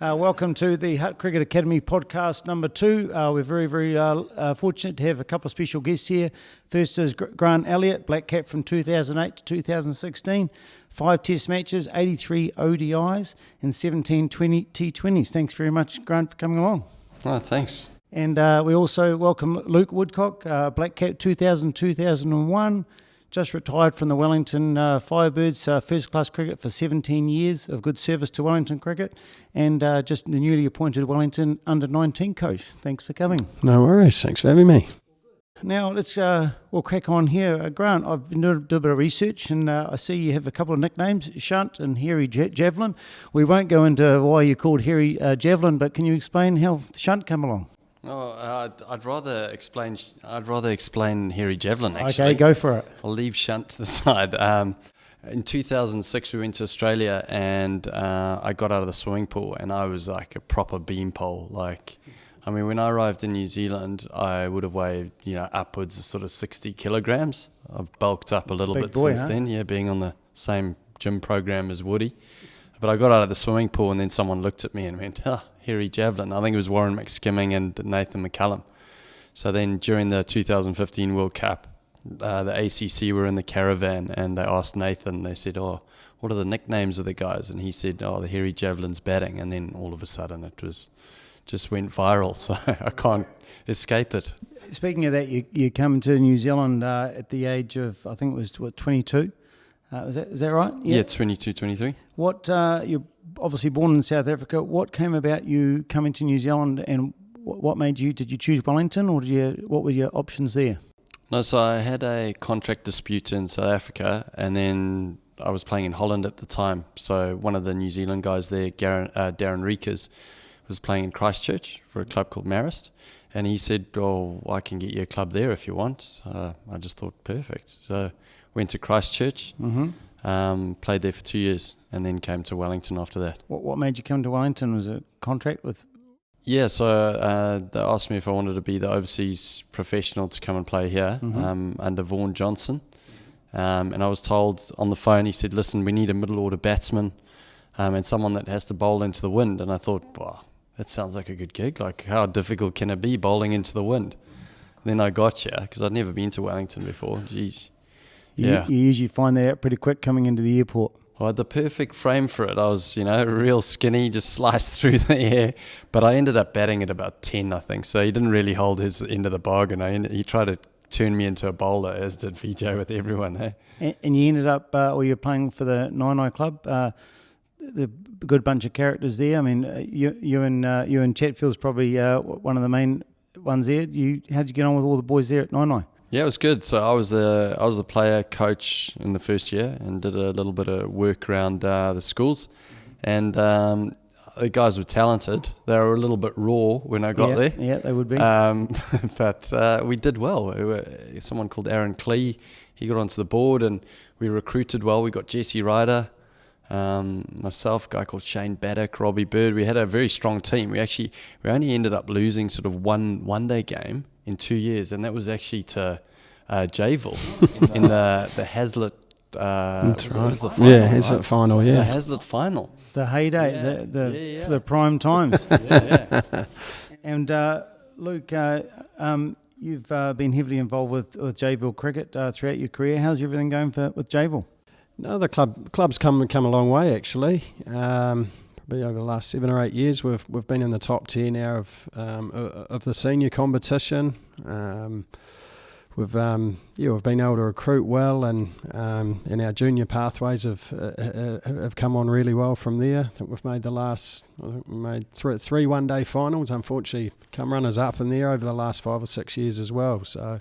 Welcome to the Hutt Cricket Academy podcast number 2. We're very, very fortunate to have a couple of special guests here. First is Grant Elliott, Blackcap from 2008 to 2016. 5 test matches, 83 ODIs and 17 T20s. Thanks very much, Grant, for coming along. Oh, thanks. And we also welcome Luke Woodcock, Blackcap 2000-2001. Just retired from the Wellington Firebirds, first-class cricket for 17 years of good service to Wellington cricket, and just the newly appointed Wellington under-19 coach. Thanks for coming. No worries. Thanks for having me. Now, we'll crack on here. Grant, I've been doing a bit of research, and I see you have a couple of nicknames, Shunt and Hairy Javelin. We won't go into why you're called Hairy Javelin, but can you explain how Shunt came along? Oh, I'd rather explain Hairy Javelin, actually. Okay, go for it. I'll leave Shunt to the side. In 2006, we went to Australia, and I got out of the swimming pool, and I was like a proper beanpole. When I arrived in New Zealand, I would have weighed, upwards of sort of 60 kilograms. I've bulked up a little bit since then, being on the same gym program as Woody. But I got out of the swimming pool, and then someone looked at me and went, Hairy Javelin. I think it was Warren McSkimming and Nathan McCallum. So then during the 2015 World Cup, the ACC were in the caravan, and they asked Nathan, they said, what are the nicknames of the guys? And he said, the Hairy Javelin's batting. And then all of a sudden it just went viral, so I can't escape it. Speaking of that, you come to New Zealand at the age of, I think it was 22. Is that right? Yeah, 22, 23. You're obviously born in South Africa. What came about you coming to New Zealand, and what made you? Did you choose Wellington, or what were your options there? No, so I had a contract dispute in South Africa, and then I was playing in Holland at the time. So one of the New Zealand guys there, Darren Riekers, was playing in Christchurch for a club called Marist, and he said, I can get you a club there if you want. I just thought, perfect. So went to Christchurch, played there for 2 years, and then came to Wellington after that. What made you come to Wellington? Was it a contract with? Yeah, so they asked me if I wanted to be the overseas professional to come and play here under Vaughan Johnson. And I was told on the phone, he said, listen, we need a middle order batsman and someone that has to bowl into the wind. And I thought, that sounds like a good gig. Like, how difficult can it be bowling into the wind? And then I got here because I'd never been to Wellington before. Jeez. You usually find that out pretty quick coming into the airport. I had the perfect frame for it. I was, real skinny, just sliced through the air. But I ended up batting at about 10, I think. So he didn't really hold his end of the bargain. He tried to turn me into a bowler, as did VJ with everyone. Hey? And you ended up, you're playing for the Nine Club. The good bunch of characters there. I mean, you and Chatfield's probably one of the main ones there. How'd you get on with all the boys there at Nine? Yeah, it was good. So I was the player coach in the first year and did a little bit of work around the schools, and the guys were talented. They were a little bit raw when I got there. Yeah, they would be. But we did well. Someone called Aaron Klee, he got onto the board, and we recruited well. We got Jesse Ryder, myself, a guy called Shane Baddock, Robbie Bird. We had a very strong team. We only ended up losing sort of one day game in 2 years, and that was actually to Javel in the Hazlitt. That's right. The final, Hazlitt final. Yeah, the Hazlitt final. The heyday, the prime times. And Luke, you've been heavily involved with Javel cricket throughout your career. How's everything going with Javel? No, the club's come a long way actually. Probably over the last 7 or 8 years, we've been in the top tier now of the senior competition. We've been able to recruit well, and our junior pathways have come on really well from there. I think we've made three one-day finals. Unfortunately, come runners up in there over the last 5 or 6 years as well. So,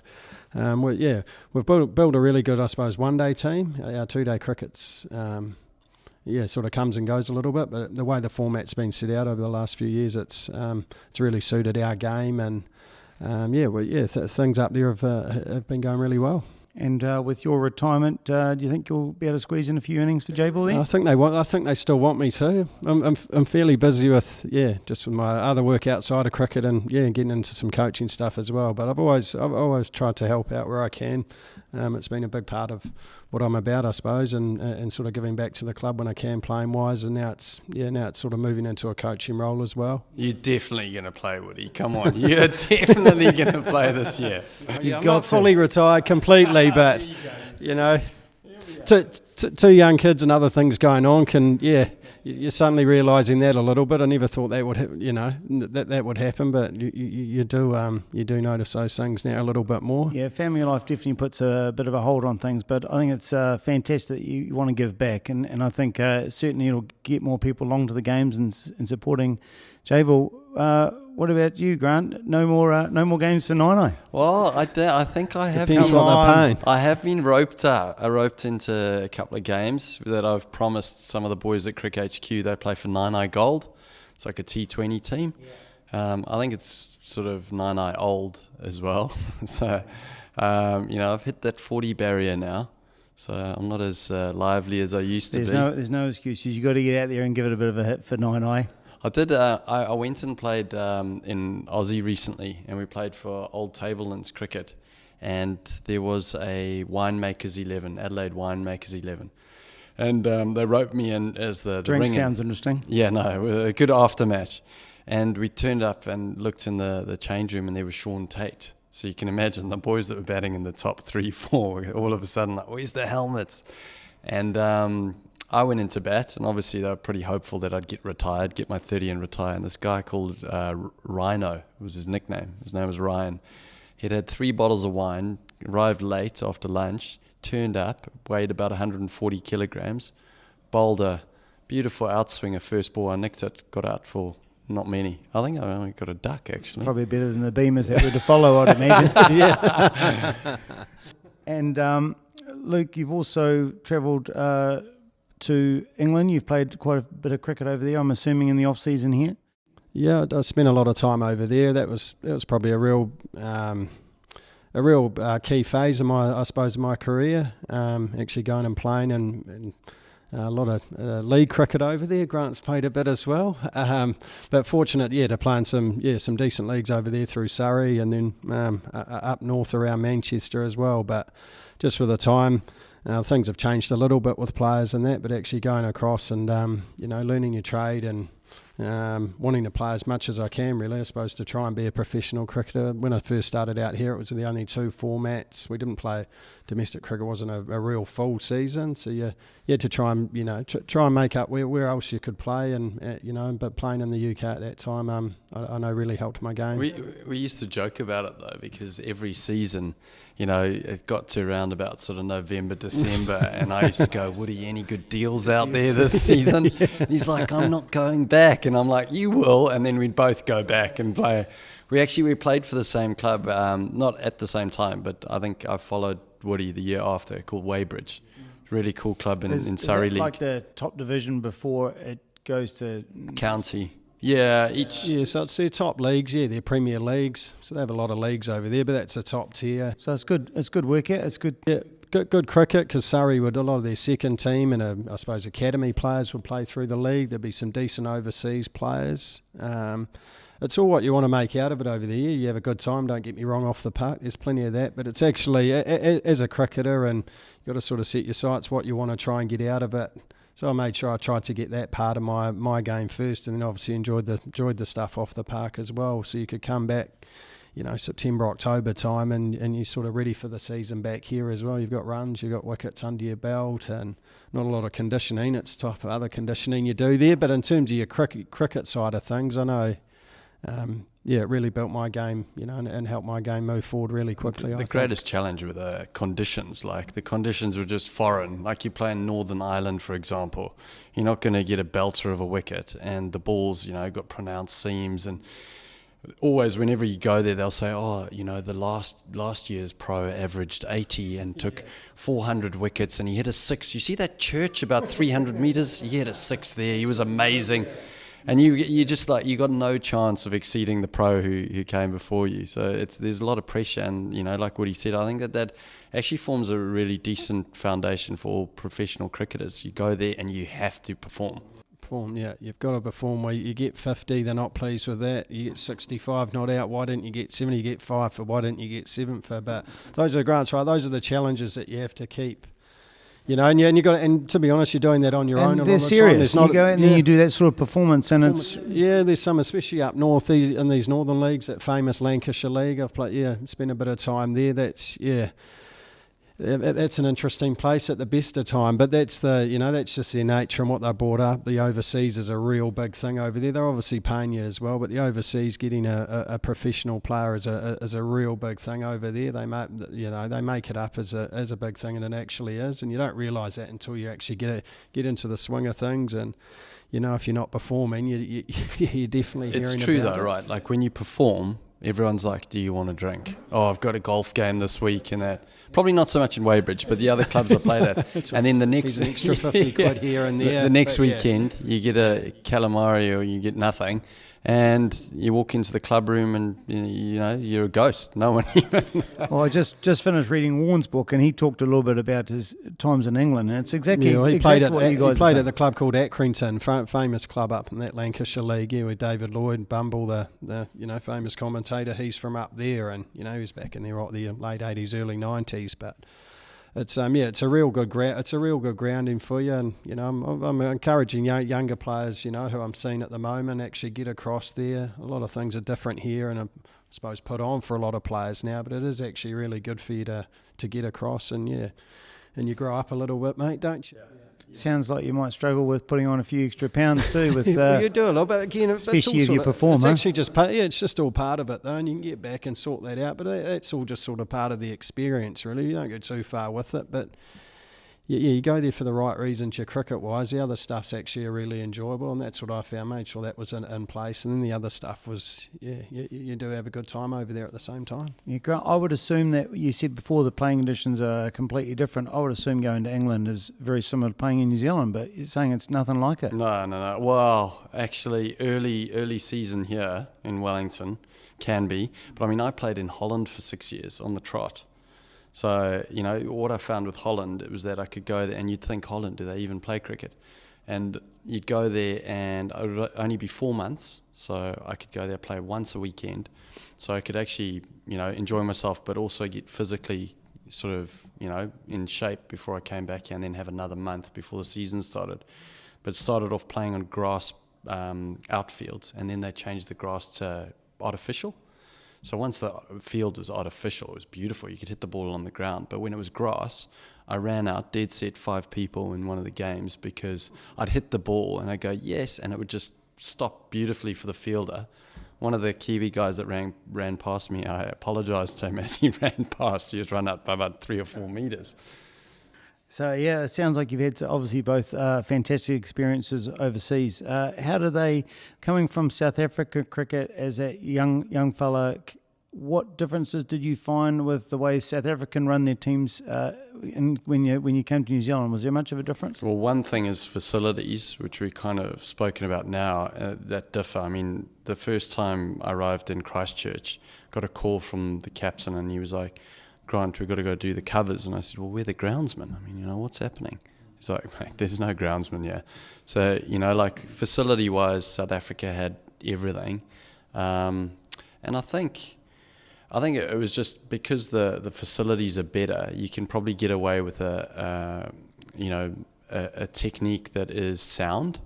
we've built a really good, I suppose, one-day team. Our 2-day cricket's sort of comes and goes a little bit, but the way the format's been set out over the last few years, it's really suited our game, and things up there have been going really well. And with your retirement, do you think you'll be able to squeeze in a few innings for Javel then? I think they still want me to. I'm fairly busy with just with my other work outside of cricket, and getting into some coaching stuff as well. But I've always tried to help out where I can. It's been a big part of what I'm about, I suppose, and sort of giving back to the club when I can, playing wise. And now it's sort of moving into a coaching role as well. You're definitely going to play, Woody. Come on, you're definitely going to play this year. I'm not fully retired completely, but two young kids and other things going on you're suddenly realising that a little bit. I never thought that would that would happen, but you do notice those things now a little bit more. Yeah, family life definitely puts a bit of a hold on things, but I think it's fantastic that you want to give back, and I think certainly it'll get more people along to the games and supporting Javel. What about you, Grant? No more games for Nine. Well, I think I have. Depends what they're paying. I have been roped out. I roped into a couple of games that I've promised some of the boys at CricHQ. They play for Nine Gold. It's like a T20 team. Yeah. I think it's sort of Nine old as well. So, I've hit that 40 barrier now. So I'm not as lively as I used to be. There's no excuses. You got to get out there and give it a bit of a hit for Nine. I did. I went and played in Aussie recently, and we played for Old Tablelands Cricket, and there was a Winemakers 11, Adelaide Winemakers 11, and they roped me in as the drink. Ring. Sounds interesting. Yeah, no, a good aftermatch, and we turned up and looked in the change room, and there was Sean Tate. So you can imagine the boys that were batting in the top 3, 4, all of a sudden like, where's the helmets? And I went into bat, and obviously they were pretty hopeful that I'd get my 30 and retire. And this guy called Rhino was his nickname. His name was Ryan. He'd had 3 bottles of wine, arrived late after lunch, turned up, weighed about 140 kilograms, bowled a beautiful outswinger first ball. I nicked it, got out for not many. I think I only got a duck, actually. Probably better than the Beamers that were to follow, I'd imagine. Yeah. And Luke, you've also travelled to England. You've played quite a bit of cricket over there, I'm assuming, in the off season here. Yeah, I spent a lot of time over there. That was probably a real key phase of my career. Actually going and playing and a lot of league cricket over there. Grant's played a bit as well, but fortunate to play in some decent leagues over there through Surrey and then up north around Manchester as well. But just for the time. Things have changed a little bit with players and that, but actually going across and learning your trade and wanting to play as much as I can, really, I suppose, to try and be a professional cricketer. When I first started out here, it was the only 2 formats. We didn't play domestic cricket; wasn't a real full season, so you had to try and make up where else you could play, and but playing in the UK at that time, I know really helped my game. We used to joke about it though, because every season, it got to around about sort of November, December, and I used to go, Woody, any good deals out there this season? Yeah. He's like, I'm not going back, and I'm like, you will, and then we'd both go back and play. We played for the same club, not at the same time, but I think I followed Woody the year after, called Weybridge. Really cool club in Surrey League. Like the top division before it goes to county. Yeah, so it's their top leagues, their Premier Leagues. So they have a lot of leagues over there, but that's a top tier. So it's good. It's good work. It's good. Yeah, good cricket, because Surrey would a lot of their second team and I suppose academy players would play through the league. There'd be some decent overseas players. It's all what you want to make out of it over there. You have a good time, don't get me wrong, off the park. There's plenty of that, but it's actually, as a cricketer, and you've got to sort of set your sights what you want to try and get out of it. So I made sure I tried to get that part of my game first, and then obviously enjoyed the stuff off the park as well. So you could come back, September, October time, and you're sort of ready for the season back here as well. You've got runs, you've got wickets under your belt, and not a lot of conditioning. It's the type of other conditioning you do there. But in terms of your cricket side of things, I know, it really built my game, and helped my game move forward really quickly. The greatest challenge with the conditions, like the conditions were just foreign. Like you play in Northern Ireland, for example, you're not going to get a belter of a wicket, and the balls, got pronounced seams, and always whenever you go there, they'll say, the last year's pro averaged 80 and took 400 wickets, and he hit a 6. You see that church about 300 metres? He hit a 6 there. He was amazing. And you just you got no chance of exceeding the pro who came before you. So there's a lot of pressure, and like what he said, I think that actually forms a really decent foundation for all professional cricketers. You go there and you have to perform. perform. Yeah, you've got to perform. Where you get 50, they're not pleased with that. You get 65, not out. Why didn't you get 70? You get 5 for. Why didn't you get 7 for? But those are Grants, right? Those are the challenges that you have to keep. You know, and you got. And to be honest, you're doing that on your own. And they're serious. You go and you do that sort of performance, and it's there's some, especially up north in these northern leagues, that famous Lancashire League. I've played. Yeah, spent a bit of time there. That's an interesting place at the best of time, but that's just their nature and what they brought up. The overseas is a real big thing over there. They're obviously paying you as well, but the overseas, getting a professional player is a real big thing over there. They make it up as a big thing, and it actually is. And you don't realise that until you actually get into the swing of things. And if you're not performing, you're definitely hearing about it. It's true though, right? Like when you perform, everyone's like, do you want a drink? Oh, I've got a golf game this week and that. Probably not so much in Weybridge, but the other clubs I played at. And then the next... an extra 50 quid here and there. The next weekend, you get a calamari or you get nothing. And you walk into the club room and, you're a ghost. No one even... Well, I just finished reading Warren's book, and he talked a little bit about his times in England, and it's exactly what you guys He played at the club called Accrington, famous club up in that Lancashire League, with David Lloyd Bumble, the famous commentator. He's from up there, and, he was back in the late 80s, early 90s, but... It's it's a real good grounding for you, and I'm encouraging younger players, who I'm seeing at the moment, actually get across there. A lot of things are different here, and I suppose put on for a lot of players now, but it is actually really good for you to get across, and you grow up a little bit, mate, don't you? Sounds like you might struggle with putting on a few extra pounds too. With you do a little bit again, especially if you perform. It's actually just it's just all part of it though, and you can get back and sort that out. But that's all just sort of part of the experience, really. You don't go too far with it, but you go there for the right reasons. Your cricket-wise, the other stuff's actually really enjoyable, and that's what I found. Made sure that was in place, and then the other stuff was you do have a good time over there at the same time. Yeah, Grant, I would assume that you said before the playing conditions are completely different. I would assume going to England is very similar to playing in New Zealand, but you're saying it's nothing like it. No. Well, actually, early season here in Wellington can be, but I mean, I played in Holland for 6 years on the trot. So, what I found with Holland, it was that I could go there and you'd think, Holland, do they even play cricket? And you'd go there and it would only be 4 months. So I could go there, play once a weekend. So I could actually, enjoy myself, but also get physically sort of, in shape before I came back here, and then have another month before the season started. But started off playing on grass outfields, and then they changed the grass to artificial. So once the field was artificial, it was beautiful. You could hit the ball on the ground. But when it was grass, I ran out, dead set 5 people in one of the games, because I'd hit the ball and I'd go, yes, and it would just stop beautifully for the fielder. One of the Kiwi guys that ran past me, I apologised to him as he ran past. He was run out by about 3 or 4 metres. So, yeah, it sounds like you've had obviously both fantastic experiences overseas. How do they, coming from South Africa cricket as a young fella, what differences did you find with the way South African run their teams when you came to New Zealand? Was there much of a difference? Well, one thing is facilities, which we've kind of spoken about now, that differ. I mean, the first time I arrived in Christchurch, got a call from the captain, and he was like, Grant, we've got to go do the covers. And I said, well, we're the groundsmen. I mean, what's happening? He's like, mate, there's no groundsman here. So, like facility-wise, South Africa had everything. And I think it was just because the facilities are better, you can probably get away with a technique that is sound.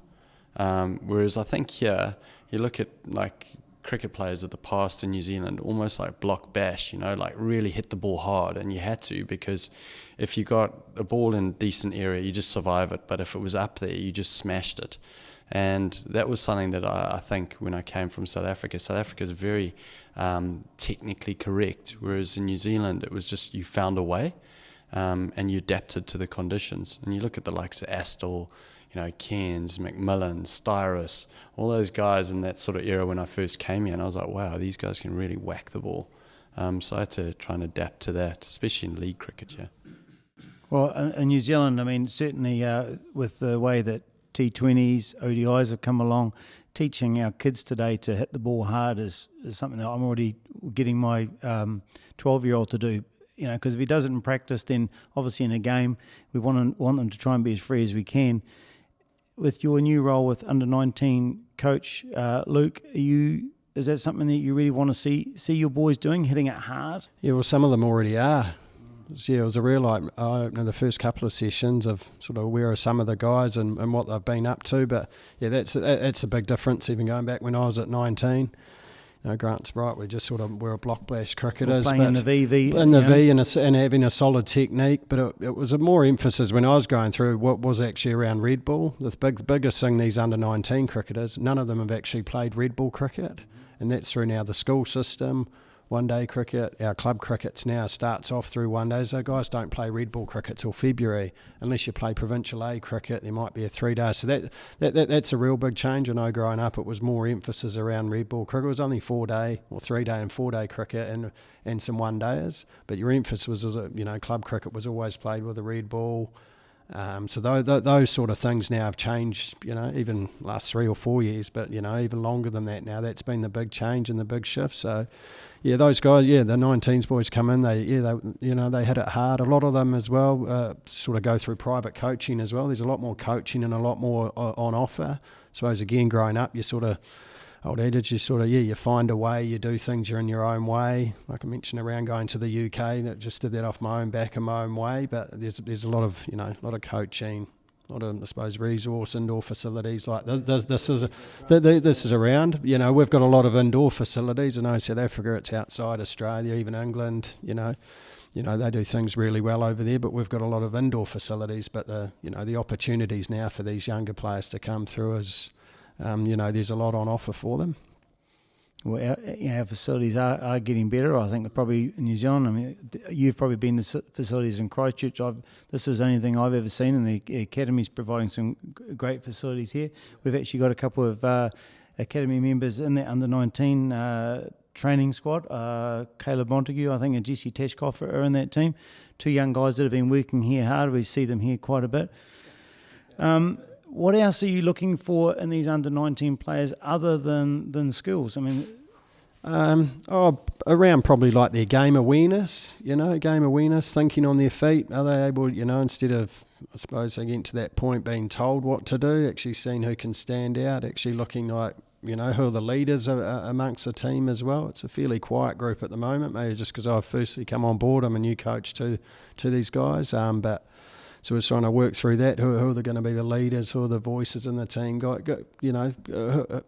Whereas I think here, you look at like cricket players of the past in New Zealand, almost like block bash, like really hit the ball hard, and you had to, because if you got a ball in a decent area, you just survive it, but if it was up there, you just smashed it. And that was something that I think when I came from South Africa is very technically correct, whereas in New Zealand it was just you found a way and you adapted to the conditions. And you look at the likes of Astle, Cairns, McMillan, Styrus, all those guys in that sort of era when I first came here, and I was like, wow, these guys can really whack the ball. So I had to try and adapt to that, especially in league cricket, yeah. Well, in New Zealand, I mean, certainly with the way that T20s, ODIs have come along, teaching our kids today to hit the ball hard is something that I'm already getting my 12-year-old to do. Because if he does it in practice, then obviously in a game, we want them to try and be as free as we can. with your new role with under-19 coach Luke, is that something that you really want to see your boys doing, hitting it hard? Yeah, well, some of them already are. It was a real eye-opener the first couple of sessions of sort of where are some of the guys and what they've been up to. But yeah, that's a big difference. Even going back when I was at 19, Grant's right. We're a block bash cricketers, playing in the VV, and having a solid technique. But it was a more emphasis when I was going through what was actually around red ball. The biggest thing, these under-19 cricketers, none of them have actually played red ball cricket, and that's through now the school system. One-day cricket, our club crickets now starts off through one days. So guys don't play red ball cricket till February. Unless you play Provincial A cricket, there might be a 3 day. So that's a real big change. I know growing up it was more emphasis around red ball cricket. It was only 4 day or 3 day and 4 day cricket and some one dayers. But your emphasis was, club cricket was always played with a red ball. So those sort of things now have changed, even last 3 or 4 years, but, even longer than that now. That's been the big change and the big shift. So, yeah, those guys, the 19s boys come in, they hit it hard. A lot of them as well sort of go through private coaching as well. There's a lot more coaching and a lot more on offer. I suppose, again, growing up, you sort of, old adage, you find a way, you do things, you're in your own way. Like I mentioned around going to the UK, that just did that off my own back and my own way. But there's a lot of coaching, a lot of, I suppose, resource, indoor facilities like this is around. We've got a lot of indoor facilities. I know South Africa, it's outside Australia, even England. They do things really well over there, but we've got a lot of indoor facilities. But the opportunities now for these younger players to come through is. There's a lot on offer for them. Well, our facilities are getting better. I think probably in New Zealand. I mean, you've probably been to facilities in Christchurch. This is the only thing I've ever seen, and the Academy's providing some great facilities here. We've actually got a couple of Academy members in the under-19 training squad. Caleb Montague, I think, and Jesse Tashkoff are in that team. 2 young guys that have been working here hard. We see them here quite a bit. What else are you looking for in these under-19 players other than skills? I mean, around probably like their game awareness, thinking on their feet. Are they able, instead of, I suppose, they get to that point being told what to do, actually seeing who can stand out, actually looking like, who are the leaders amongst the team as well. It's a fairly quiet group at the moment, maybe just because I've firstly come on board. I'm a new coach to these guys, but... So we're trying to work through that. Who are going to be the leaders? Who are the voices in the team?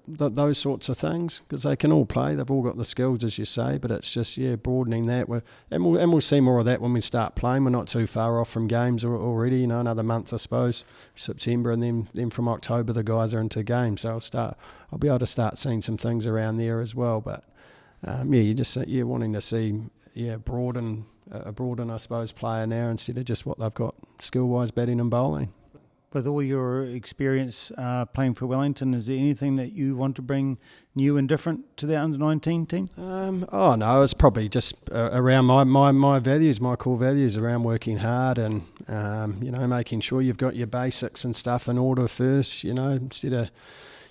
Those sorts of things, because they can all play. They've all got the skills, as you say. But it's just broadening that. We'll see more of that when we start playing. We're not too far off from games already. Another month, I suppose, September, and then from October the guys are into games. So I'll be able to start seeing some things around there as well. But you're wanting to see broaden. A broaden, I suppose, player now instead of just what they've got skill-wise, batting and bowling. With all your experience playing for Wellington, is there anything that you want to bring new and different to the under-19 team? No, it's probably just around my values, my core values around working hard and, making sure you've got your basics and stuff in order first, instead of...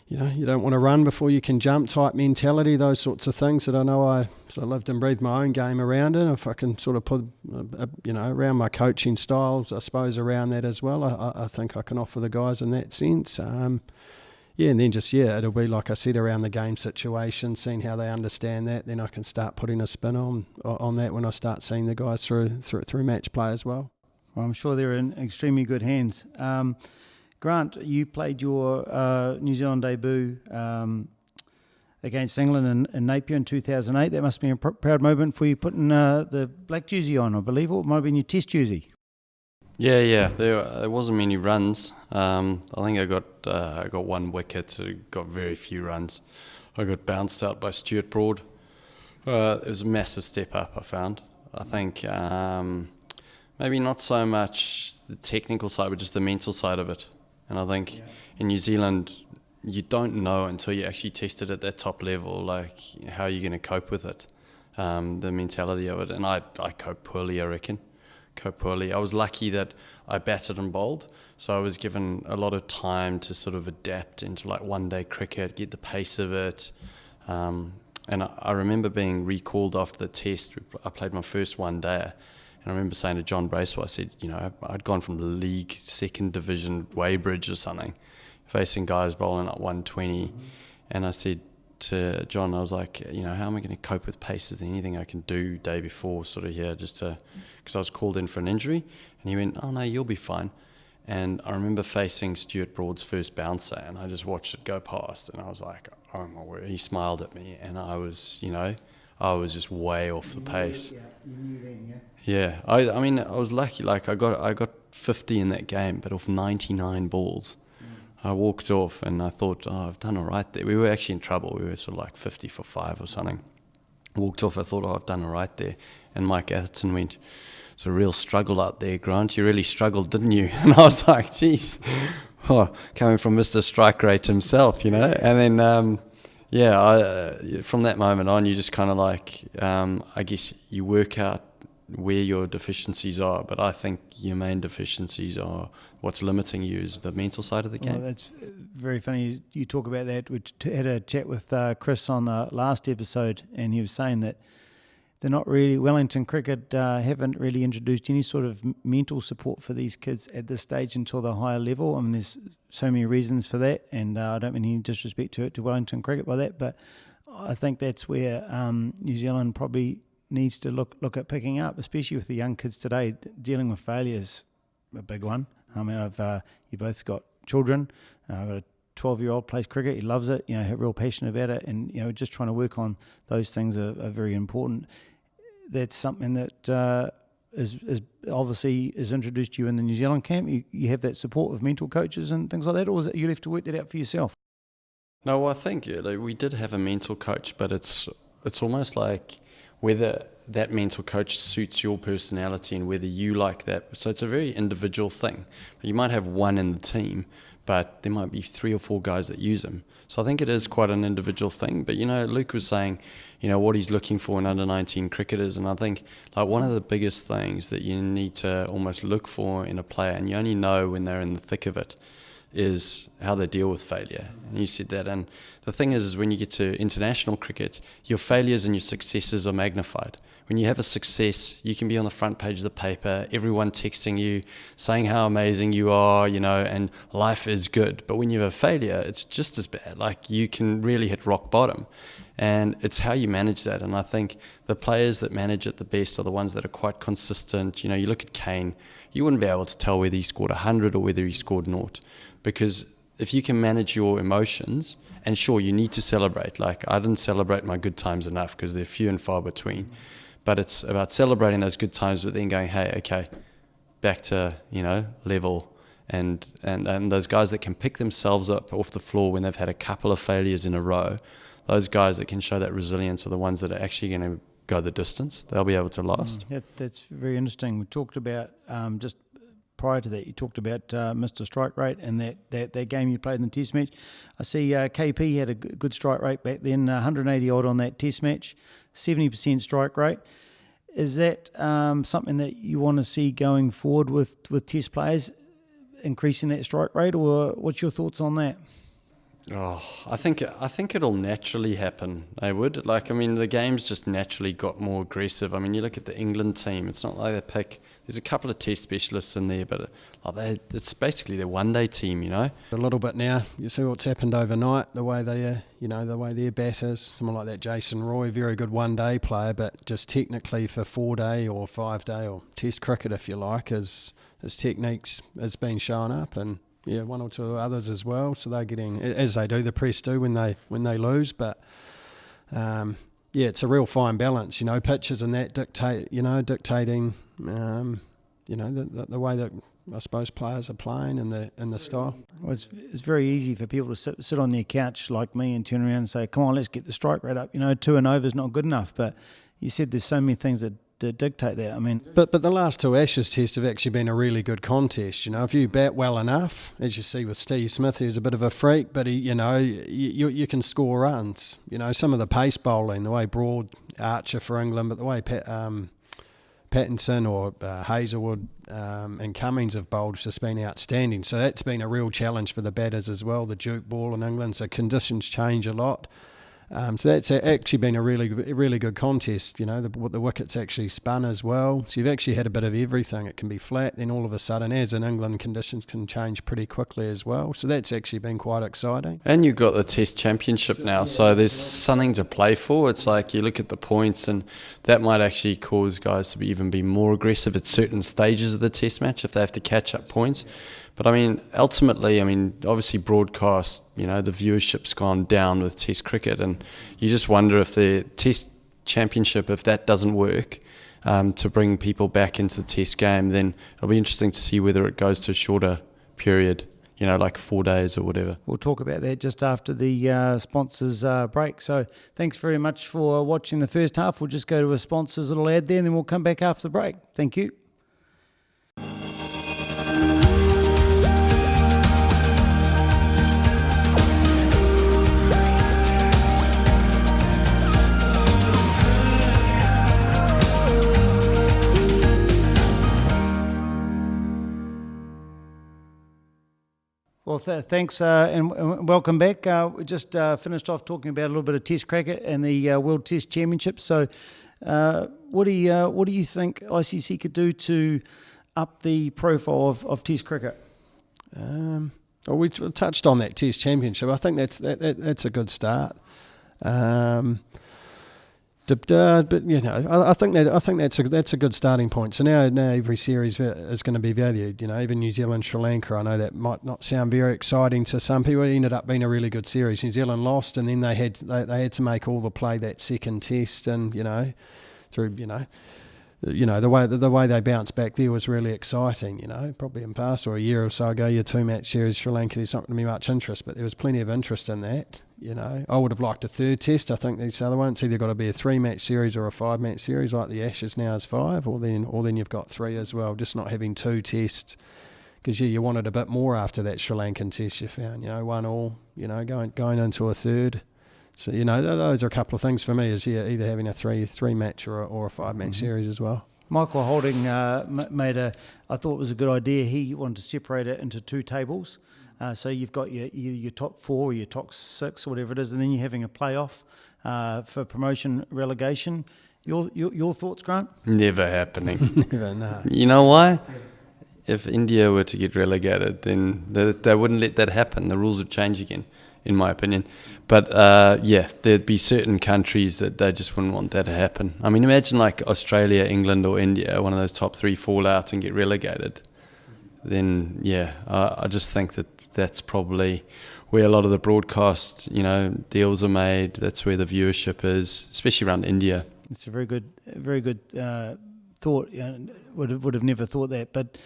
you don't want to run before you can jump type mentality, those sorts of things that I know I sort of lived and breathed my own game around it. If I can sort of put, around my coaching styles, I suppose, around that as well, I think I can offer the guys in that sense. And then just, it'll be, like I said, around the game situation, seeing how they understand that. Then I can start putting a spin on that when I start seeing the guys through match play as well. Well, I'm sure they're in extremely good hands. Grant, you played your New Zealand debut against England in Napier in 2008. That must be a proud moment for you putting the black jersey on, I believe, or it might have been your test jersey. Yeah. There wasn't many runs. I think I got 1 wicket, so got very few runs. I got bounced out by Stuart Broad. It was a massive step up, I found. I think maybe not so much the technical side, but just the mental side of it. And I think in New Zealand, you don't know until you actually test it at that top level, like how you're going to cope with it, the mentality of it. And I coped poorly, I reckon. I was lucky that I batted and bowled, so I was given a lot of time to sort of adapt into like one-day cricket, get the pace of it. And I remember being recalled after the test. I played my first one-day. And I remember saying to John Bracewell, I said, I'd gone from the league, 2nd division, Weybridge or something. facing guys bowling at 120, and I said to John, I was like, how am I going to cope with pace? Is there anything I can do day before sort of here, just to, because I was called in for an injury? And he went, oh no, you'll be fine. And I remember facing Stuart Broad's first bouncer, and I just watched it go past, and I was like, oh my word. He smiled at me, and I was, I was just way off the pace. Yeah, you knew then, Yeah, I mean, I was lucky. Like I got 50 in that game, but off 99 balls. I walked off, and I thought, oh, I've done all right there. We were actually in trouble. We were sort of like 50 for 5 or something. Walked off, I thought, oh, I've done all right there. And Mike Atherton went, it's a real struggle out there, Grant. You really struggled, didn't you? And I was like, geez, coming from Mr. Strike Rate himself, And then, from that moment on, you just kind of like, I guess you work out where your deficiencies are. But I think your main deficiencies are what's limiting you is the mental side of the game. Well, that's very funny. You talk about that. We had a chat with Chris on the last episode, and he was saying that they're not really, Wellington Cricket haven't really introduced any sort of mental support for these kids at this stage until the higher level. I mean, there's so many reasons for that, and I don't mean any disrespect to Wellington Cricket by that, but I think that's where New Zealand probably needs to look at picking up, especially with the young kids today. Dealing with failure is a big one. I mean, you both got children. I've got a 12-year-old plays cricket. He loves it. Real passionate about it, and just trying to work on those things are very important. That's something that is obviously is introduced to you in the New Zealand camp. You have that support of mental coaches and things like that, or is it you have to work that out for yourself? No, well, I think we did have a mental coach, but it's almost like whether that mental coach suits your personality and whether you like that. So it's a very individual thing. You might have one in the team, but there might be 3 or 4 guys that use him. So I think it is quite an individual thing. But, Luke was saying, what he's looking for in under-19 cricketers. And I think like one of the biggest things that you need to almost look for in a player, and you only know when they're in the thick of it, is how they deal with failure. And you said that. And the thing is when you get to international cricket, your failures and your successes are magnified. When you have a success, you can be on the front page of the paper, everyone texting you, saying how amazing you are, and life is good. But when you have a failure, it's just as bad. Like you can really hit rock bottom. And it's how you manage that. And I think the players that manage it the best are the ones that are quite consistent. You look at Kane, you wouldn't be able to tell whether he scored 100 or whether he scored 0. Because if you can manage your emotions, and sure, you need to celebrate. Like I didn't celebrate my good times enough because they're few and far between. But it's about celebrating those good times, but then going, hey, okay, back to, level. And those guys that can pick themselves up off the floor when they've had a couple of failures in a row, those guys that can show that resilience are the ones that are actually going to go the distance. They'll be able to last. That's very interesting. We talked about, just prior to that, you talked about Mr. Strike Rate and that game you played in the Test match. I see KP had a good strike rate back then, 180 odd on that Test match, 70% strike rate. Is that something that you want to see going forward with Test players, increasing that strike rate, or what's your thoughts on that? Oh, I think it'll naturally happen. The game's just naturally got more aggressive. I mean, you look at the England team. It's not like they pick. There's a couple of Test specialists in there, but it's basically their one-day team. A little bit now. You see what's happened overnight. The way they, the way their batters. Someone like that, Jason Roy, very good one-day player, but just technically for 4-day or 5-day or Test cricket, if you like, his techniques has been shown up and. Yeah, 1 or 2 others as well. So they're getting, as they do, the press do when they lose. But it's a real fine balance. Pitches and that dictating, the way that I suppose players are playing and the style. Well, it's very easy for people to sit on their couch like me and turn around and say, "Come on, let's get the strike rate up." 2 and over is not good enough. But you said there's so many things that dictate that. I mean, but the last 2 Ashes tests have actually been a really good contest. If you bat well enough, as you see with Steve Smith, he's a bit of a freak, but he, you can score runs. Some of the pace bowling, the way Broad, Archer for England, but the way Pattinson or Hazelwood and Cummings have bowled has just been outstanding. So that's been a real challenge for the batters as well. The Duke ball in England, so conditions change a lot. So that's actually been a really good contest. The wickets actually spun as well. So you've actually had a bit of everything. It can be flat, then all of a sudden, as in England, conditions can change pretty quickly as well. So that's actually been quite exciting. And you've got the Test Championship now, so there's something to play for. It's like you look at the points, and that might actually cause guys to even be more aggressive at certain stages of the Test match if they have to catch up points. But ultimately, obviously broadcast, the viewership's gone down with Test cricket, and you just wonder if the Test Championship, if that doesn't work, to bring people back into the Test game, then it'll be interesting to see whether it goes to a shorter period, like 4 days or whatever. We'll talk about that just after the sponsors break. So thanks very much for watching the first half. We'll just go to a sponsors little ad there, and then we'll come back after the break. Thank you. Well, thanks and welcome back. We just finished off talking about a little bit of Test cricket and the World Test Championship. So, what do you think ICC could do to up the profile of Test cricket? Well, we touched on that Test Championship. I think that's a good start. But I think that's a good starting point. So now every series is going to be valued. Even New Zealand, Sri Lanka. I know that might not sound very exciting to some people. It ended up being a really good series. New Zealand lost, and then they had to make all the play that second test, and through the way they bounced back there was really exciting. Probably in past or a year or so ago, your 2-match series Sri Lanka, there's not going to be much interest, but there was plenty of interest in that. I would have liked a third test. I think these other ones either got to be a 3-match series or a 5-match series, like the Ashes now is 5, or then you've got 3 as well. Just not having 2 tests, because you wanted a bit more after that Sri Lankan test. You found 1-1, going into a third. So those are a couple of things for me. Is either having a 3-match or a 5-match series as well. Michael Holding made I thought it was a good idea. He wanted to separate it into 2 tables. So you've got your top 4 or your top 6 or whatever it is, and then you're having a playoff for promotion relegation. Your thoughts, Grant? Never happening. Never, no. You know why? If India were to get relegated, then they wouldn't let that happen. The rules would change again, in my opinion. But there'd be certain countries that they just wouldn't want that to happen. Imagine like Australia, England or India, one of those top 3 fall out and get relegated. Then, I just think that's probably where a lot of the broadcast, deals are made. That's where the viewership is, especially around India. It's a very good thought. Would have never thought that. But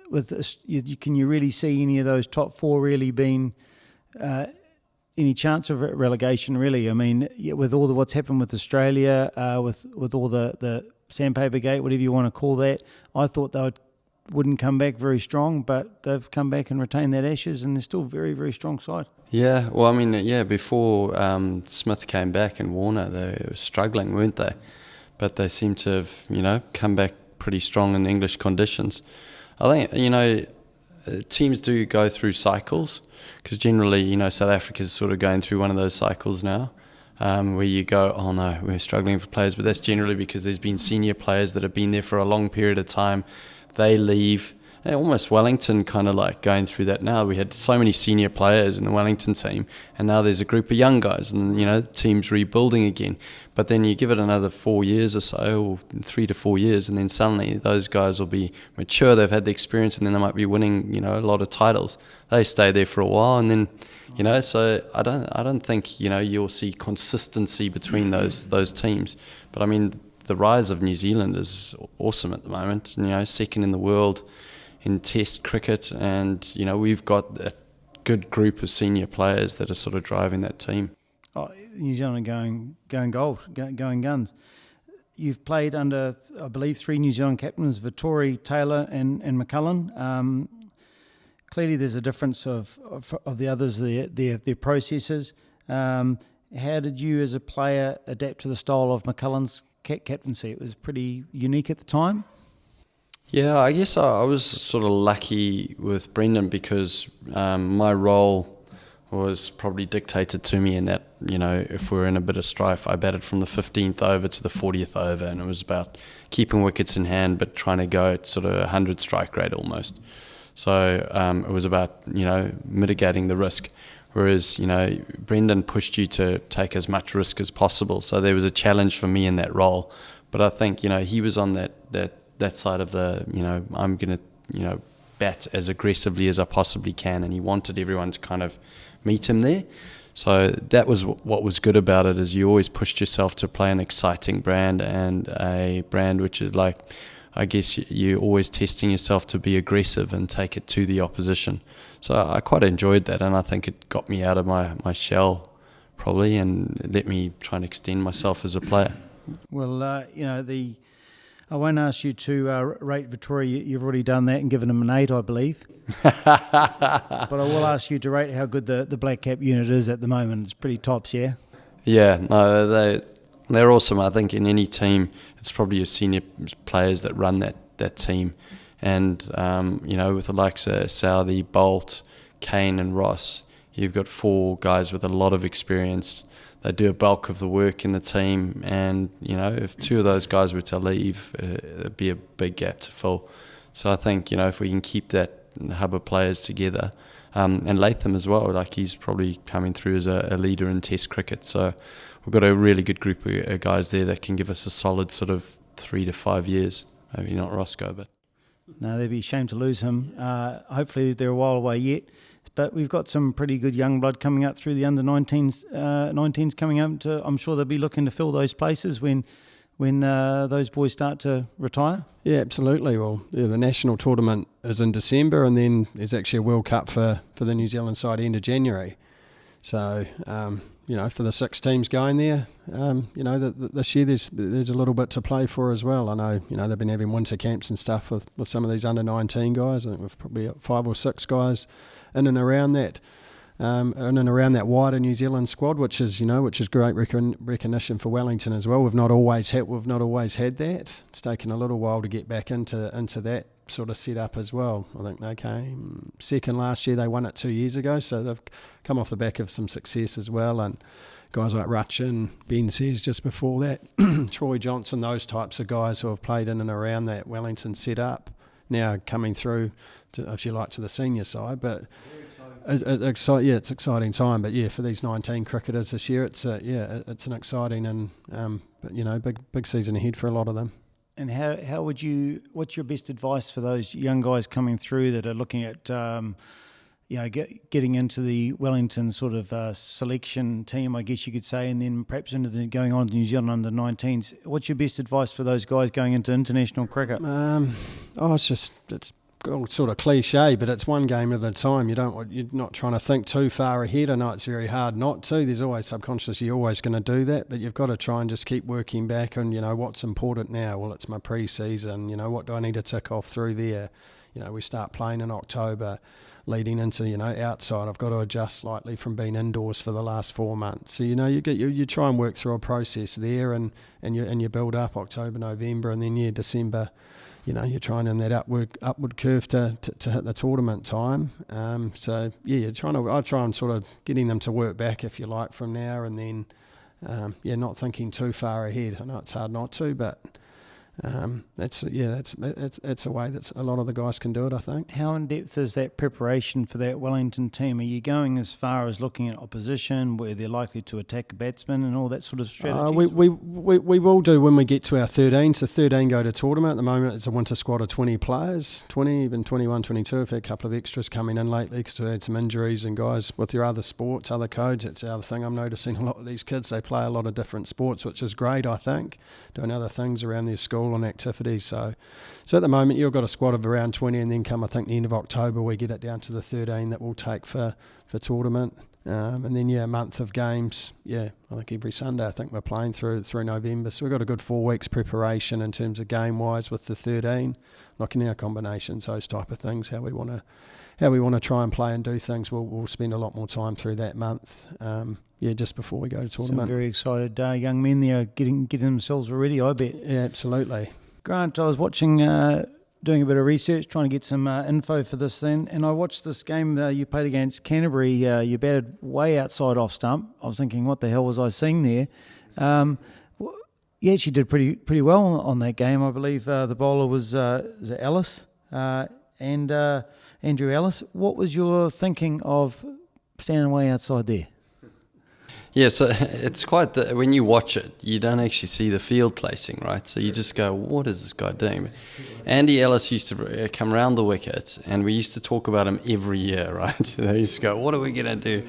with this, can you really see any of those top 4 really being any chance of relegation? Really, with all what's happened with Australia, with all the sandpaper gate, whatever you want to call that, I thought they wouldn't come back very strong, but they've come back and retained that Ashes, and they're still a very, very strong side. Yeah, well, before Smith came back and Warner, they were struggling, weren't they? But they seem to have, come back pretty strong in English conditions. I think, teams do go through cycles, because generally, South Africa's sort of going through one of those cycles now, where you go, oh no, we're struggling for players, but that's generally because there's been senior players that have been there for a long period of time. They leave, and almost Wellington kind of like going through that now. We had so many senior players in the Wellington team, and now there's a group of young guys, and the team's rebuilding again. But then you give it another 4 years or so, or 3 to 4 years, and then suddenly those guys will be mature. They've had the experience, and then they might be winning, a lot of titles. They stay there for a while, and then, So I don't think you'll see consistency between those teams. But the rise of New Zealand is awesome at the moment. Second in the world in Test cricket, and we've got a good group of senior players that are sort of driving that team. Oh, New Zealand going gold, going guns. You've played under, I believe, 3 New Zealand captains: Vittori, Taylor, and McCullum. Clearly, there's a difference of the others, their processes. How did you, as a player, adapt to the style of McCullum's captaincy? It was pretty unique at the time. Yeah, I guess I was sort of lucky with Brendan, because my role was probably dictated to me in that, if we were in a bit of strife, I batted from the 15th over to the 40th over, and it was about keeping wickets in hand but trying to go at sort of 100 strike rate almost. So it was about, mitigating the risk. Whereas, Brendan pushed you to take as much risk as possible. So there was a challenge for me in that role. But I think, he was on that side of the, I'm going to, bat as aggressively as I possibly can. And he wanted everyone to kind of meet him there. So that was what was good about it, is you always pushed yourself to play an exciting brand, and a brand which is like, I guess you're always testing yourself to be aggressive and take it to the opposition. So I quite enjoyed that, and I think it got me out of my shell probably, and let me try and extend myself as a player. Well, I won't ask you to rate Victoria. You've already done that and given them an 8, I believe. But I will ask you to rate how good the Blackcap unit is at the moment. It's pretty tops, yeah? Yeah, no, they're awesome. I think in any team, it's probably your senior players that run that team. And, with the likes of Southey, Bolt, Kane and Ross, you've got 4 guys with a lot of experience. They do a bulk of the work in the team, and if 2 of those guys were to leave, it'd be a big gap to fill. So I think if we can keep that hub of players together, and Latham as well, like he's probably coming through as a leader in Test cricket. So we've got a really good group of guys there that can give us a solid sort of 3 to 5 years. Maybe not Roscoe, but no, they'd be ashamed to lose him. Hopefully they're a while away yet. But we've got some pretty good young blood coming up through the under-19s coming up. I'm sure they'll be looking to fill those places when those boys start to retire. Yeah, absolutely. Well, the national tournament is in December, and then there's actually a World Cup for the New Zealand side end of January. So, for the 6 teams going there, this year there's a little bit to play for as well. I know, they've been having winter camps and stuff with some of these under-19 guys. I think we've probably got 5 or 6 guys in and around that wider New Zealand squad, which is great recognition for Wellington as well. We've not always had that. It's taken a little while to get back into that sort of setup as well. I think they came second last year. They won it 2 years ago, so they've come off the back of some success as well. And guys like Rutchin, Ben says just before that, Troy Johnson, those types of guys who have played in and around that Wellington setup, now coming through, if you like, to the senior side. But it's an exciting time. But for these 19 cricketers this year, it's an exciting and big season ahead for a lot of them. And what's your best advice for those young guys coming through that are looking at getting into the Wellington sort of selection team, I guess you could say, and then perhaps going on to New Zealand under 19s? What's your best advice for those guys going into international cricket? It's sort of cliche, but it's one game at a time. You're not trying to think too far ahead. I know it's very hard not to. There's always subconscious, you're always going to do that, but you've got to try and just keep working back on, what's important now. Well, it's my pre-season, what do I need to tick off through there? We start playing in October, leading into, outside. I've got to adjust slightly from being indoors for the last 4 months. So, you try and work through a process there, and you build up October, November, and then December. You're trying in that upward curve to hit the tournament time. I try and sort of getting them to work back, if you like, from now, and then not thinking too far ahead. I know it's hard not to, but that's a way that a lot of the guys can do it, I think. How in depth is that preparation for that Wellington team? Are you going as far as looking at opposition, where they're likely to attack a batsman and all that sort of strategies? We will do when we get to our 13. So 13 go to tournament. At the moment, it's a winter squad of 20 players, 20, even 21, 22. We've had a couple of extras coming in lately because we've had some injuries, and guys with your other sports, other codes. That's the other thing I'm noticing. A lot of these kids, they play a lot of different sports, which is great, I think, doing other things around their school and activities. So at the moment you've got a squad of around 20, and then come, I think, the end of October we get it down to the 13 that we'll take for tournament, and then a month of games. I think every Sunday I think we're playing through November, so we've got a good 4 weeks preparation in terms of game wise with the 13, looking at our combinations, those type of things, how we want to try and play and do things. We'll spend a lot more time through that month, just before we go to tournament. Some very excited young men there getting themselves ready, I bet. Yeah, absolutely. Grant, I was watching doing a bit of research, trying to get some info for this then, and I watched this game you played against Canterbury. You batted way outside off stump. I was thinking, what the hell was I seeing there? You actually did pretty well on that game. I believe the bowler was Ellis and Andrew Ellis. What was your thinking of standing way outside there? Yeah, so it's quite when you watch it, you don't actually see the field placing, right? So you just go, what is this guy doing? Andy Ellis used to come around the wicket, and we used to talk about him every year, right? They used to go, what are we going to do?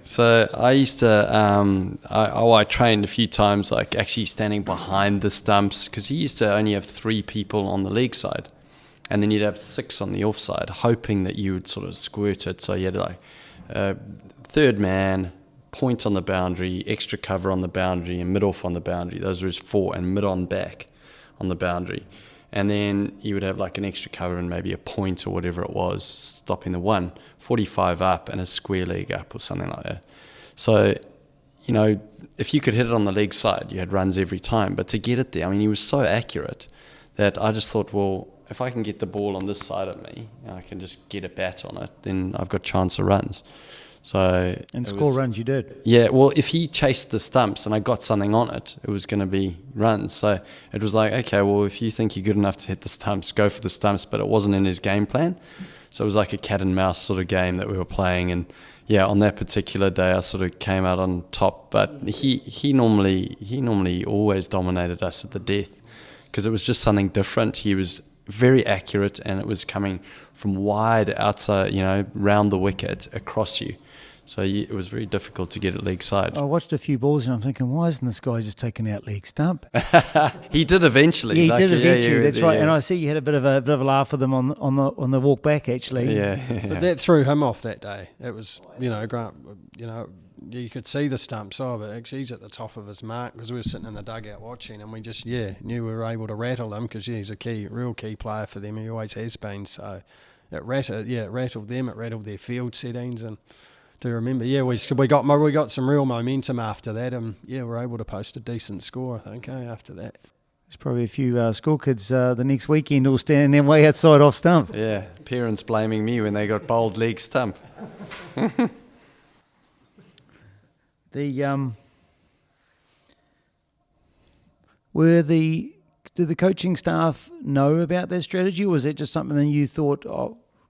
So I used to, I trained a few times, like actually standing behind the stumps, because he used to only have 3 people on the leg side, and then you'd have 6 on the off side, hoping that you would sort of squirt it. So you had like third man, point on the boundary, extra cover on the boundary, and mid off on the boundary. Those were his 4, and mid on back on the boundary. And then you would have like an extra cover and maybe a point or whatever it was, stopping the 1, 45 up and a square leg up or something like that. So, you know, if you could hit it on the leg side, you had runs every time. But to get it there, I mean, he was so accurate that I just thought, well, if I can get the ball on this side of me, I can just get a bat on it, then I've got chance of runs. So and score runs you did. Yeah, well, if he chased the stumps and I got something on it, it was going to be runs. So it was like, okay, well, if you think you're good enough to hit the stumps, go for the stumps. But it wasn't in his game plan. So it was like a cat and mouse sort of game that we were playing. And yeah, on that particular day, I sort of came out on top. But he normally always dominated us at the death, because it was just something different. He was very accurate, and it was coming from wide outside, you know, round the wicket across you. So it was very difficult to get it leg side. I watched a few balls and I'm thinking, why isn't this guy just taking out leg stump? He did eventually. Yeah, he did eventually. Yeah, that's right. Yeah. And I see you had a bit of a laugh with him on the walk back actually. Yeah. But that threw him off that day. It was, you know, Grant. You know, you could see the stumps. But actually he's at the top of his mark, because we were sitting in the dugout watching, and we just knew we were able to rattle him, because he's a real key player for them. He always has been. So it rattled them. It rattled their field settings and. Do remember, we got some real momentum after that, and we were able to post a decent score, I think, after that. There's probably a few school kids the next weekend all standing their way outside off stump. Yeah, parents blaming me when they got bowled leg stump. Did the coaching staff know about that strategy, or was it just something that you thought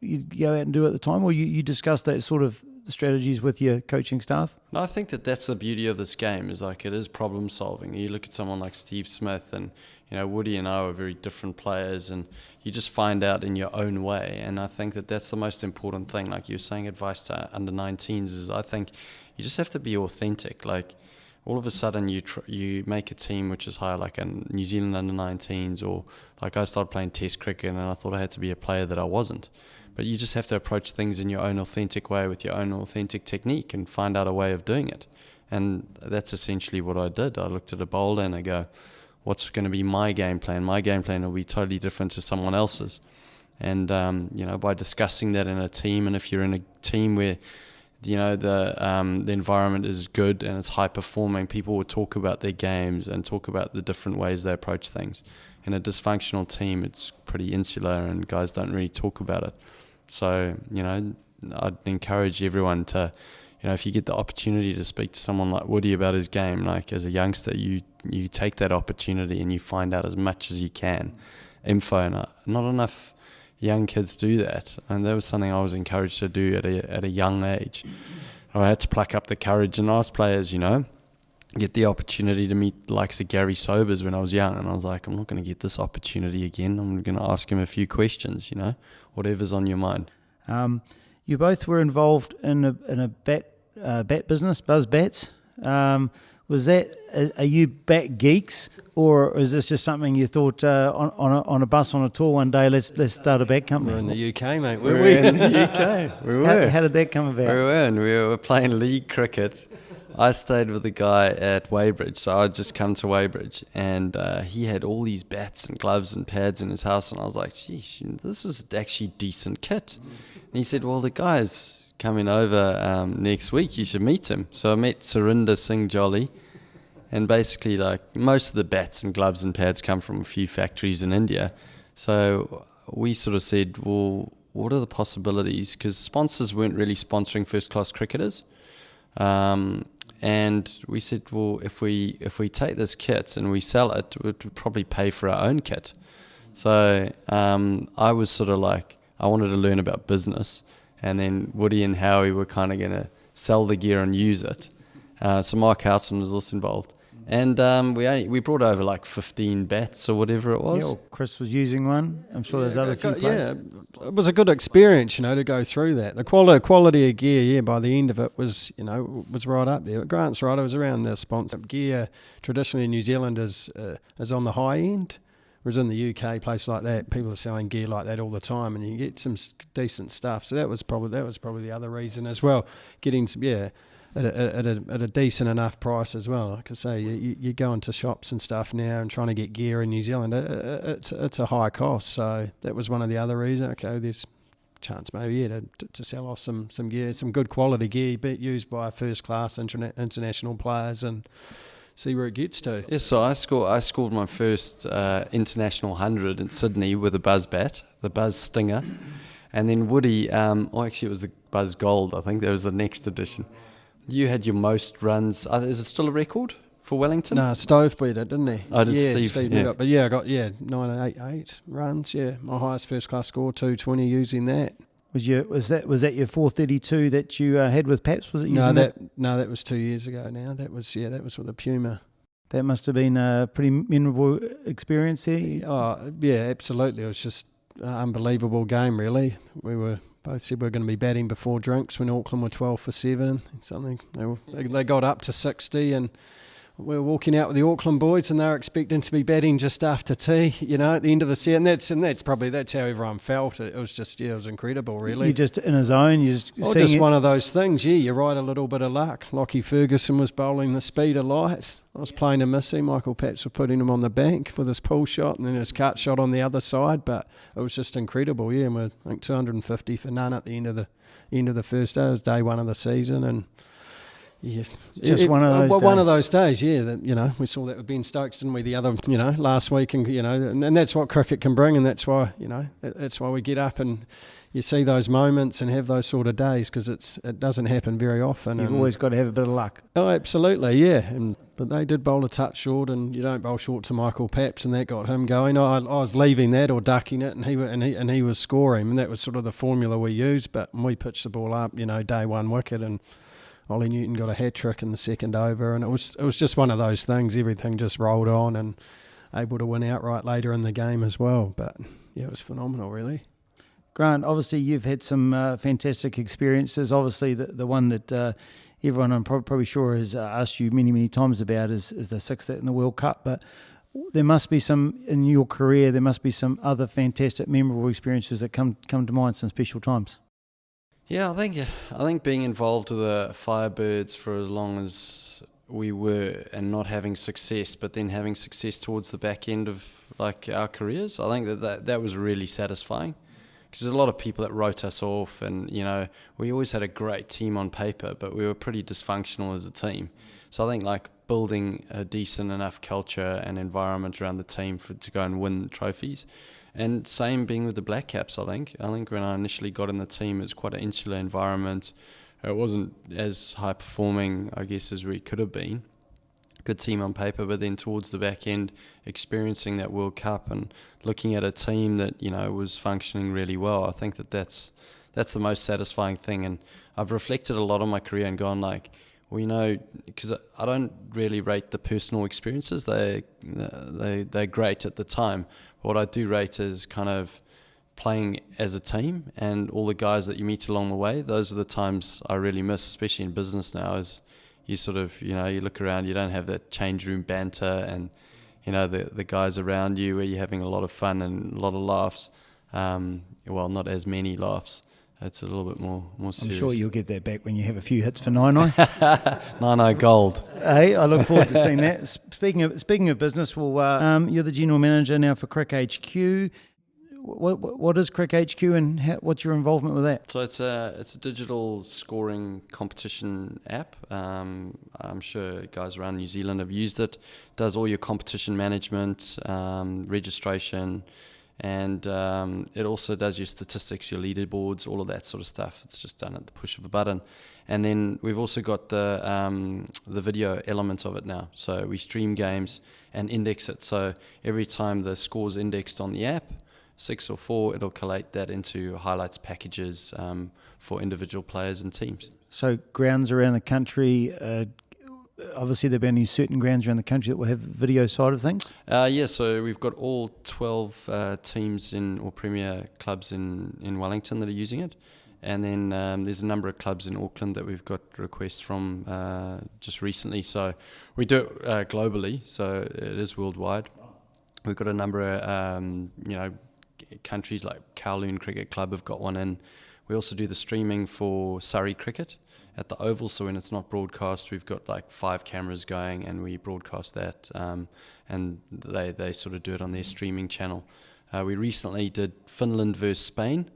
you'd go out and do at the time, or you discussed that sort of strategies with your coaching staff? No, I think that's the beauty of this game, is like it is problem solving. You look at someone like Steve Smith, and you know, Woody and I were very different players, and you just find out in your own way. And I think that's the most important thing. Like you were saying, advice to under 19s is, I think you just have to be authentic. Like all of a sudden you make a team which is higher, like a New Zealand under 19s, or like I started playing Test cricket and I thought I had to be a player that I wasn't. But you just have to approach things in your own authentic way, with your own authentic technique, and find out a way of doing it. And that's essentially what I did. I looked at a bowler and I go, what's going to be my game plan? My game plan will be totally different to someone else's. And, you know, by discussing that in a team, and if you're in a team where, you know, the environment is good and it's high performing, people will talk about their games and talk about the different ways they approach things. In a dysfunctional team, it's pretty insular and guys don't really talk about it. So, you know, I'd encourage everyone to, you know, if you get the opportunity to speak to someone like Woody about his game, like as a youngster, you take that opportunity and you find out as much as you can. Info, and not enough young kids do that. And that was something I was encouraged to do at a young age. I had to pluck up the courage and ask players, you know, get the opportunity to meet the likes of Gary Sobers when I was young, and I was like, I'm not going to get this opportunity again. I'm going to ask him a few questions, you know, whatever's on your mind. You both were involved in a bat business, Buzz Bats. Was that, are you bat geeks, or is this just something you thought on a bus on a tour one day, let's start a bat company? We're in the UK, mate. We were in the UK. We were. How did that come about? We were playing league cricket. I stayed with a guy at Weybridge, so I'd just come to Weybridge, and he had all these bats and gloves and pads in his house, and I was like, geez, this is actually decent kit. And he said, well, the guy's coming over next week, you should meet him. So I met Surinder Singh Jolly, and basically like most of the bats and gloves and pads come from a few factories in India. So we sort of said, well, what are the possibilities? Because sponsors weren't really sponsoring first-class cricketers. And we said, well, if we take this kit and we sell it, it would probably pay for our own kit. So I was sort of like, I wanted to learn about business, and then Woody and Howie were kind of going to sell the gear and use it. So Mark Houghton was also involved. And we brought over like 15 bats or whatever it was. Yeah, well, Chris was using one. I'm sure there's other few players. Yeah, it was a good experience, to go through that. The quality of gear, by the end of it was, was right up there. Grant's right, it was around the sponsor. Gear traditionally in New Zealand is on the high end, whereas in the UK, place like that, people are selling gear like that all the time, and you get some decent stuff. So that was probably the other reason as well. Getting some, at a decent enough price as well. Like I say, you go into shops and stuff now and trying to get gear in New Zealand, it's a high cost. So that was one of the other reasons. Okay, there's chance maybe to sell off some gear, some good quality gear used by first class international players, and see where it gets to. Yeah, so I scored my first international 100 in Sydney with a Buzz bat, the Buzz Stinger, and then Woody. Actually, it was the Buzz Gold. I think that was the next edition. You had your most runs. Is it still a record for Wellington? No, Stove beat it, didn't he? I did. Steve beat it. But I got 988 runs. Yeah, my highest first class score, 220 using that. Was that your 432 that you had with Paps? Was it using that was 2 years ago now. That was with the Puma. That must have been a pretty memorable experience there. Oh yeah, absolutely. It was just an unbelievable game. Really, we were. Both said we were going to be batting before drinks when Auckland were 12 for 7. Something they got up to 60, and we were walking out with the Auckland boys, and they were expecting to be batting just after tea. At the end of the set, and that's how everyone felt. It was just it was incredible, really. You just in a zone. You just one of those things. Yeah, you ride a little bit of luck. Lockie Ferguson was bowling the speed of light. I was playing a missy. Michael Patch was putting him on the bank with his pull shot and then his cut shot on the other side. But it was just incredible. Yeah, and we're, I think 250 for none at the end of the first day. It was day one of the season, and yeah, one of those days. Yeah, that we saw that with Ben Stokes, didn't we? The other last week, and and that's what cricket can bring, and that's why we get up and you see those moments and have those sort of days, because it doesn't happen very often. You've always got to have a bit of luck. Oh, absolutely, yeah. But they did bowl a touch short, and you don't bowl short to Michael Paps, and that got him going. I was leaving that or ducking it, and he was scoring, and that was sort of the formula we used. But when we pitched the ball up, day one wicket, and Ollie Newton got a hat trick in the second over, and it was just one of those things. Everything just rolled on, and able to win outright later in the game as well. But yeah, it was phenomenal, really. Grant, obviously you've had some fantastic experiences. Obviously the one that everyone I'm probably sure has asked you many, many times about is the sixth in the World Cup. But there must be some, in your career, there must be some other fantastic, memorable experiences that come to mind, some special times. Yeah, I think being involved with the Firebirds for as long as we were, and not having success, but then having success towards the back end of like our careers, I think that was really satisfying. Because there's a lot of people that wrote us off, and we always had a great team on paper, but we were pretty dysfunctional as a team. So I think like building a decent enough culture and environment around the team to go and win trophies, and same being with the Blackcaps. I think when I initially got in the team, it was quite an insular environment. It wasn't as high performing, I guess, as we could have been. Good team on paper, but then towards the back end, experiencing that World Cup and looking at a team that was functioning really well, I think that's the most satisfying thing. And I've reflected a lot on my career and gone like, because I don't really rate the personal experiences. They're great at the time. What I do rate is kind of playing as a team, and all the guys that you meet along the way. Those are the times I really miss, especially in business now. Is you sort of, you look around, you don't have that change room banter and, the guys around you where you're having a lot of fun and a lot of laughs. Well, not as many laughs. It's a little bit more serious. I'm sure you'll get that back when you have a few hits for Nine-Eye. Nine-Eye gold. Hey, I look forward to seeing that. Speaking of business, well, you're the general manager now for CricHQ. What is CricHQ, and what's your involvement with that? So it's a digital scoring competition app. I'm sure guys around New Zealand have used it. It does all your competition management, registration, and it also does your statistics, your leaderboards, all of that sort of stuff. It's just done at the push of a button. And then we've also got the video element of it now. So we stream games and index it. So every time the score's indexed on the app, 6 or 4, it'll collate that into highlights packages for individual players and teams. So grounds around the country, obviously there have been any certain grounds around the country that will have the video side of things? Yeah, so we've got all 12 teams or premier clubs in Wellington that are using it. And then there's a number of clubs in Auckland that we've got requests from just recently. So we do it globally, so it is worldwide. We've got a number of, countries like Kowloon Cricket Club have got one in. We also do the streaming for Surrey Cricket at the Oval, so when it's not broadcast, we've got like 5 cameras going and we broadcast that, and they sort of do it on their streaming channel. We recently did Finland versus Spain,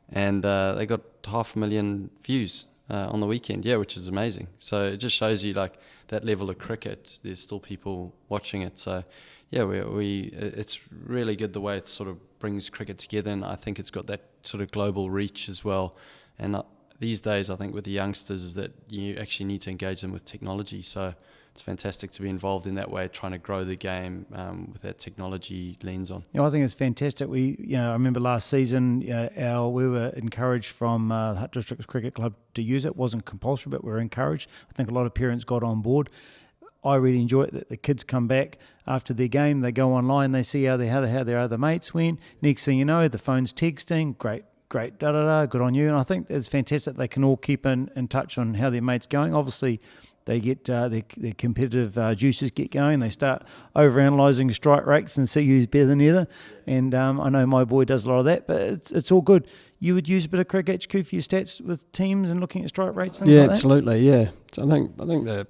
and they got 500,000 views on the weekend, which is amazing. So it just shows you like that level of cricket, there's still people watching it. So it's really good the way it sort of brings cricket together, and I think it's got that sort of global reach as well. And these days, I think with the youngsters is that you actually need to engage them with technology. So it's fantastic to be involved in that way, trying to grow the game with that technology lens on. I think it's fantastic. I remember last season, we were encouraged from the Hutt District Cricket Club to use it. It wasn't compulsory, but we were encouraged. I think a lot of parents got on board. I really enjoy it that the kids come back after their game, they go online, they see how their other mates went. Next thing you know, the phone's texting, great, good on you. And I think it's fantastic they can all keep in touch on how their mate's going. Obviously, they get their competitive juices get going. They start overanalyzing strike rates and see who's better than the other. And I know my boy does a lot of that, but it's all good. You would use a bit of CricHQ for your stats with teams and looking at strike rates, things like that? Yeah, absolutely, yeah. So I think the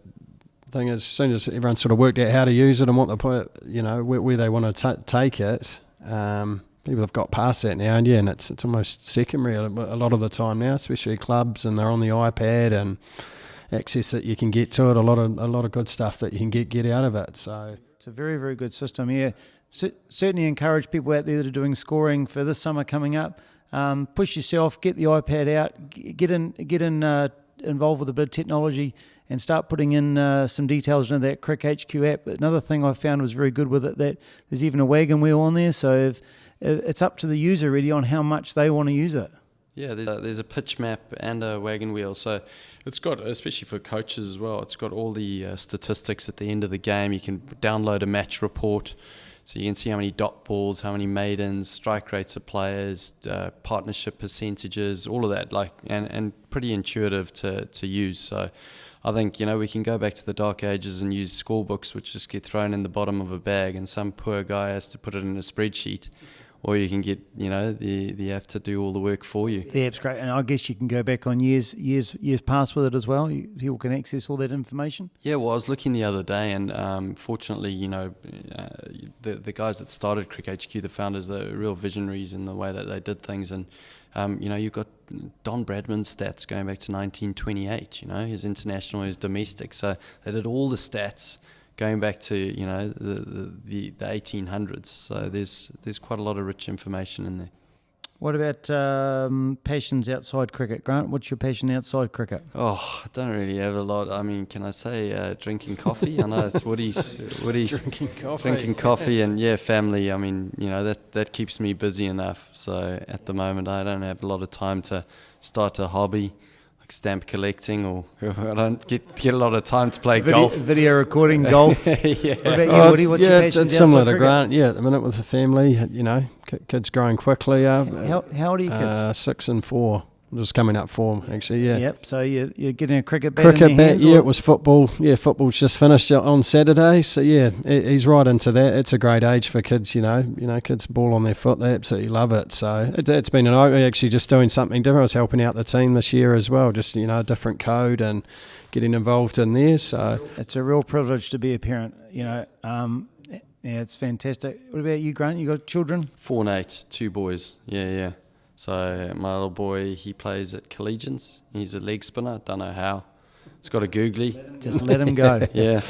thing is, as soon as everyone sort of worked out how to use it and what they put, where they want to take it, people have got past that now, and it's almost secondary a lot of the time now, especially clubs, and they're on the iPad and access that you can get to it. A lot of good stuff that you can get out of it. So it's a very, very good system. Yeah, certainly encourage people out there that are doing scoring for this summer coming up. Push yourself, get the iPad out, get involved with a bit of technology, and start putting in some details into that CricHQ app. Another thing I found was very good with it, that there's even a wagon wheel on there, so if it's up to the user really on how much they want to use it. Yeah, there's a pitch map and a wagon wheel, so it's got, especially for coaches as well, it's got all the statistics at the end of the game. You can download a match report, so you can see how many dot balls, how many maidens, strike rates of players, partnership percentages, all of that, and pretty intuitive to use. So I think, we can go back to the dark ages and use scorebooks which just get thrown in the bottom of a bag and some poor guy has to put it in a spreadsheet. Or you can get, the app to do all the work for you. The app's great, and I guess you can go back on years past with it as well. People can access all that information. Yeah, well, I was looking the other day, and fortunately, the guys that started CricHQ, the founders, are real visionaries in the way that they did things. And you've got Don Bradman's stats going back to 1928. His international, his domestic. So they did all the stats going back to the 1800s, so there's quite a lot of rich information in there. What about passions outside cricket, Grant? What's your passion outside cricket? Oh, I don't really have a lot. I mean, can I say drinking coffee? I know it's Woody's drinking coffee, and family. I mean, that keeps me busy enough. So at the moment, I don't have a lot of time to start a hobby. Stamp collecting, or I don't get a lot of time to play golf. Video recording, golf. Yeah. What about you, Woody? What's your passion? It's similar to Grant. Yeah, at the minute with the family, kids growing quickly. How old are your kids? 6 and 4. I'm just coming up 4, actually. Yeah. Yep. So you're getting a cricket bat in your hands? Yeah, it was football. Yeah, football's just finished on Saturday. So yeah, he's right into that. It's a great age for kids. Kids ball on their foot. They absolutely love it. So it's been actually just doing something different. I was helping out the team this year as well. Just a different code and getting involved in there. So it's a real privilege to be a parent. Yeah, it's fantastic. What about you, Grant? You got children? 4 and 8, 2 boys. Yeah. So my little boy, he plays at Collegians. He's a leg spinner. Don't know how. It's got a googly. Just let him go. Yeah,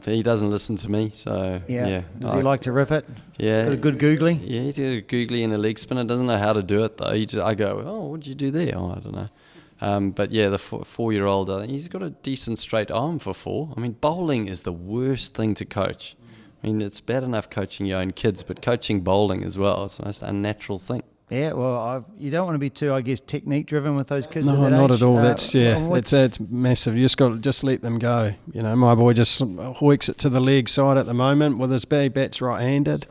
he doesn't listen to me, so yeah. Does he like to rip it? Yeah. Got a good googly? Yeah, he did a googly and a leg spinner. Doesn't know how to do it though. I go, oh, what did you do there? Oh, I don't know. But yeah, the 4-year-old, he's got a decent straight arm for 4. I mean, bowling is the worst thing to coach. I mean, it's bad enough coaching your own kids, but coaching bowling as well, it's the most unnatural thing. Yeah, well, you don't want to be too, I guess, technique driven with those kids. No, at that not age. at all. That's massive. You just got just let them go. You know, my boy just hoiks it to the leg side at the moment with his bat's right-handed.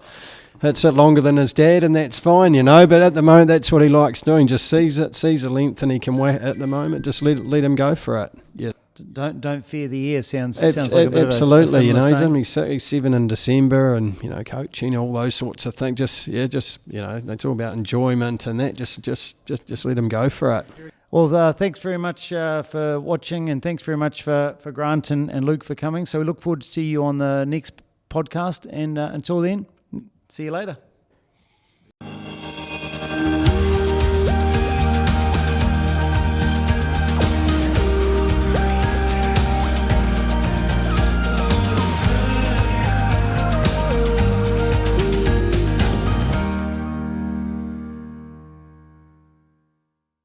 Hits it longer than his dad, and that's fine, you know. But at the moment, that's what he likes doing. Just sees the length, and he can whack at the moment. Just let him go for it. Yeah. Don't fear the air sounds like a bit absolutely. Of a you know, saying. he's only 7 in December, and you know, coaching, all those sorts of things. Just you know, it's all about enjoyment and that. Just let him go for it. Well, thanks very much for watching, and thanks very much for Grant and Luke for coming. So we look forward to see you on the next podcast, and until then, see you later.